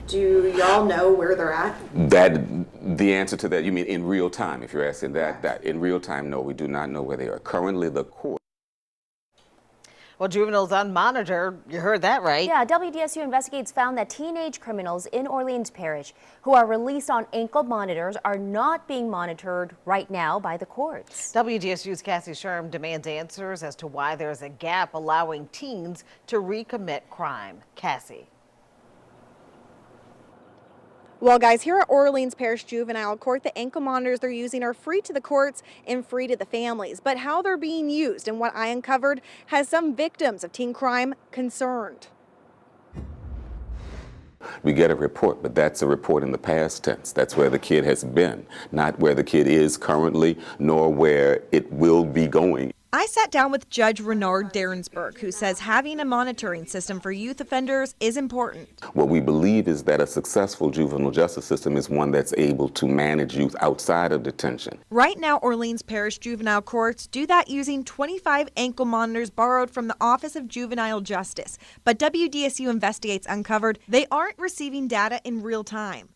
Do y'all know where they're at? The answer to that, you mean in real time, if you're asking that? That in real time, no, we do not know where they are. Currently, the court. Well, juveniles unmonitored, you heard that right. Yeah, WDSU Investigates found that teenage criminals in Orleans Parish who are released on ankle monitors are not being monitored right now by the courts. WDSU's Cassie Sherm demands answers as to why there's a gap allowing teens to recommit crime. Cassie. Well, guys, here at Orleans Parish Juvenile Court, the ankle monitors they're using are free to the courts and free to the families. But how they're being used and what I uncovered has some victims of teen crime concerned. We get a report, but that's a report in the past tense. That's where the kid has been, not where the kid is currently, nor where it will be going. I sat down with Judge Renard Derensburg, who says having a monitoring system for youth offenders is important. What we believe is that a successful juvenile justice system is one that's able to manage youth outside of detention. Right now, Orleans Parish Juvenile Courts do that using 25 ankle monitors borrowed from the Office of Juvenile Justice. But WDSU Investigates uncovered they aren't receiving data in real time.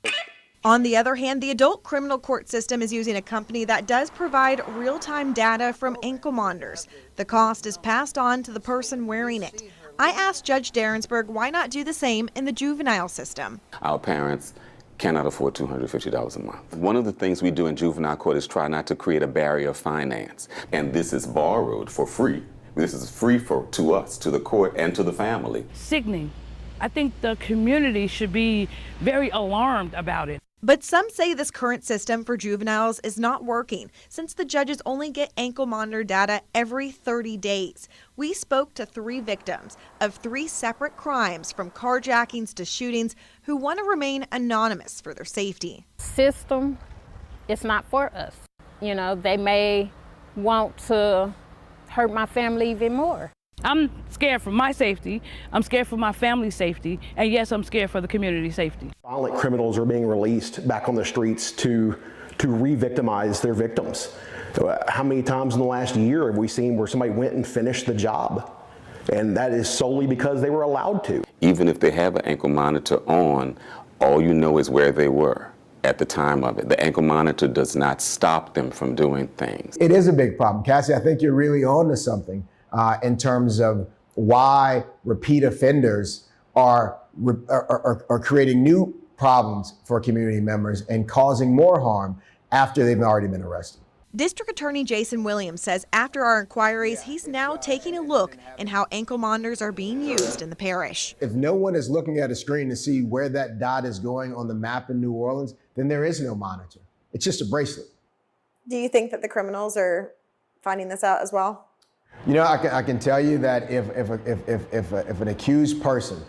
On the other hand, the adult criminal court system is using a company that does provide real-time data from ankle monitors. The cost is passed on to the person wearing it. I asked Judge Derensburg why not do the same in the juvenile system. Our parents cannot afford $250 a month. One of the things we do in juvenile court is try not to create a barrier of finance. And this is borrowed for free. This is free to us, to the court, and to the family. Sickening. I think the community should be very alarmed about it. But some say this current system for juveniles is not working since the judges only get ankle monitor data every 30 days. We spoke to 3 victims of 3 separate crimes, from carjackings to shootings, who want to remain anonymous for their safety. System is not for us. You know, they may want to hurt my family even more. I'm scared for my safety, I'm scared for my family's safety, and yes, I'm scared for the community's safety. Violent criminals are being released back on the streets to re-victimize their victims. How many times in the last year have we seen where somebody went and finished the job? And that is solely because they were allowed to. Even if they have an ankle monitor on, all you know is where they were at the time of it. The ankle monitor does not stop them from doing things. It is a big problem. Cassie, I think you're really on to something. In terms of why repeat offenders are creating new problems for community members and causing more harm after they've already been arrested. District Attorney Jason Williams says after our inquiries, he's now taking a look at how ankle monitors are being used in the parish. If no one is looking at a screen to see where that dot is going on the map in New Orleans, then there is no monitor. It's just a bracelet. Do you think that the criminals are finding this out as well? You know, I can tell you that if an accused person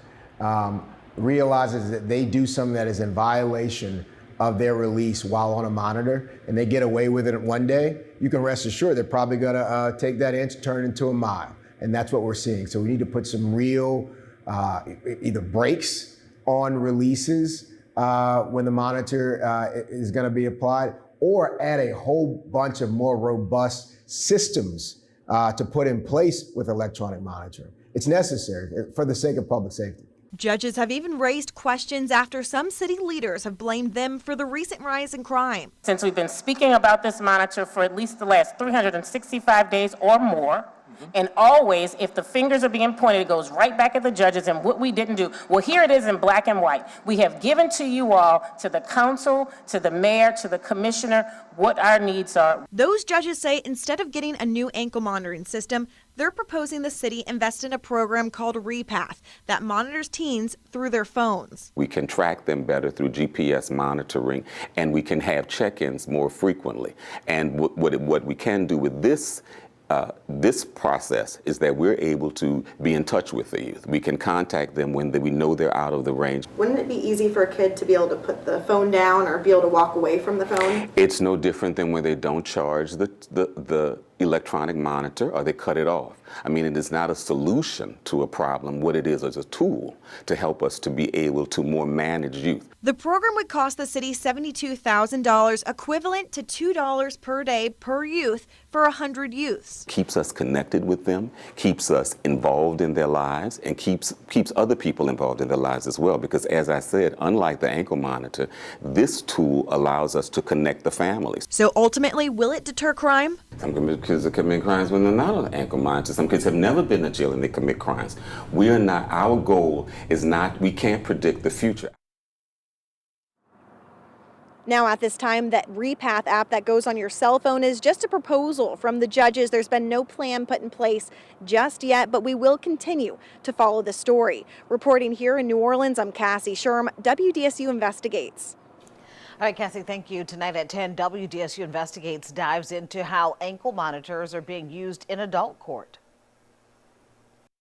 realizes that they do something that is in violation of their release while on a monitor and they get away with it one day, you can rest assured they're probably going to take that inch, turn it into a mile. And that's what we're seeing. So we need to put some real either brakes on releases when the monitor is going to be applied, or add a whole bunch of more robust systems to put in place with electronic monitoring. It's necessary for the sake of public safety. Judges have even raised questions after some city leaders have blamed them for the recent rise in crime. Since we've been speaking about this monitor for at least the last 365 days or more, and always, if the fingers are being pointed, it goes right back at the judges and what we didn't do. Well, here it is in black and white. We have given to you all, to the council, to the mayor, to the commissioner, what our needs are. Those judges say instead of getting a new ankle monitoring system, they're proposing the city invest in a program called Repath that monitors teens through their phones. We can track them better through GPS monitoring, and we can have check-ins more frequently. And what we can do with this process is that we're able to be in touch with the youth. We can contact them when we know they're out of the range. Wouldn't it be easy for a kid to be able to put the phone down or be able to walk away from the phone? It's no different than when they don't charge the electronic monitor or they cut it off. I mean, it is not a solution to a problem. What it is a tool to help us to be able to more manage youth. The program would cost the city $72,000, equivalent to $2 per day per youth for 100 youths. Keeps us connected with them, keeps us involved in their lives, and keeps other people involved in their lives as well. Because as I said, unlike the ankle monitor, this tool allows us to connect the families. So ultimately, will it deter crime? Some kids are committing crimes when they're not on an ankle monitor. Some kids have never been to jail and they commit crimes. Our goal is not, we can't predict the future. Now at this time, that Repath app that goes on your cell phone is just a proposal from the judges. There's been no plan put in place just yet, but we will continue to follow the story. Reporting here in New Orleans, I'm Cassie Sherm, WDSU Investigates. All right, Cassie, thank you. Tonight at 10, WDSU Investigates dives into how ankle monitors are being used in adult court.